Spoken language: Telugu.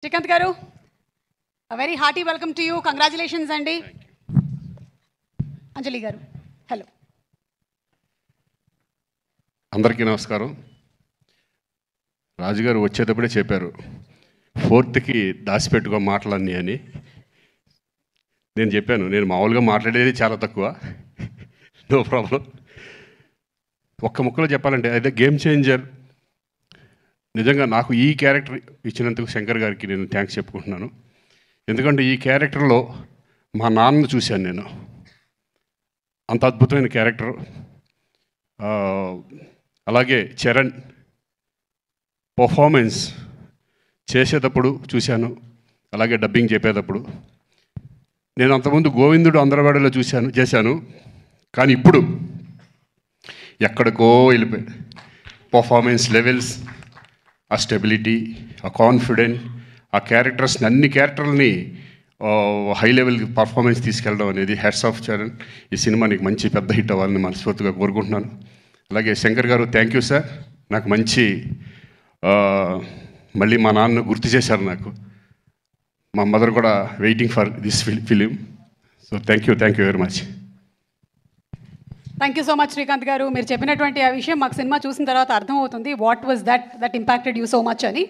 శ్రీకాంత్ గారు, very hearty welcome to you. Congratulations అండి. అంజలి గారు, హలో. అందరికీ నమస్కారం. రాజుగారు వచ్చేటప్పుడే చెప్పారు 4th దాచిపెట్టుకో మాటలన్నీ అని. నేను చెప్పాను, నేను మామూలుగా మాట్లాడేది చాలా తక్కువ, నో ప్రాబ్లం. ఒక్క ముక్కలో చెప్పాలంటే అదే గేమ్ చేంజర్. నిజంగా నాకు ఈ క్యారెక్టర్ ఇచ్చినందుకు శంకర్ గారికి నేను థ్యాంక్స్ చెప్పుకుంటున్నాను. ఎందుకంటే ఈ క్యారెక్టర్లో మా నాన్నను చూశాను నేను. అంత అద్భుతమైన క్యారెక్టర్. అలాగే చరణ్ పర్ఫార్మెన్స్ చేసేటప్పుడు చూశాను, అలాగే డబ్బింగ్ చెప్పేటప్పుడు. నేను అంతకుముందు గోవిందుడు అందరవాడలో చేశాను, కానీ ఇప్పుడు ఎక్కడికో వెళ్ళిపోయాడు. పర్ఫార్మెన్స్ లెవెల్స్, ఆ స్టెబిలిటీ, ఆ కాన్ఫిడెంట్, ఆ క్యారెక్టర్స్ని అన్ని క్యారెక్టర్లని హై లెవెల్ పర్ఫార్మెన్స్ తీసుకెళ్ళడం అనేది హ్యాట్స్ ఆఫ్ చరణ్. ఈ సినిమా నీకు మంచి పెద్ద హిట్ అవ్వాలని మనస్ఫూర్తిగా కోరుకుంటున్నాను. అలాగే శంకర్ గారు, థ్యాంక్ యూ సార్. నాకు మంచి మళ్ళీ మా నాన్న గుర్తు చేశారు నాకు. మా మదర్ కూడా waiting for this film. So thank you very much. Thank you so much Srikanth గారు. మీరు చెప్పినటువంటి ఆ విషయం మాకు సినిమా చూసిన తర్వాత అర్థమవుతుంది. What was that impacted you so much అని.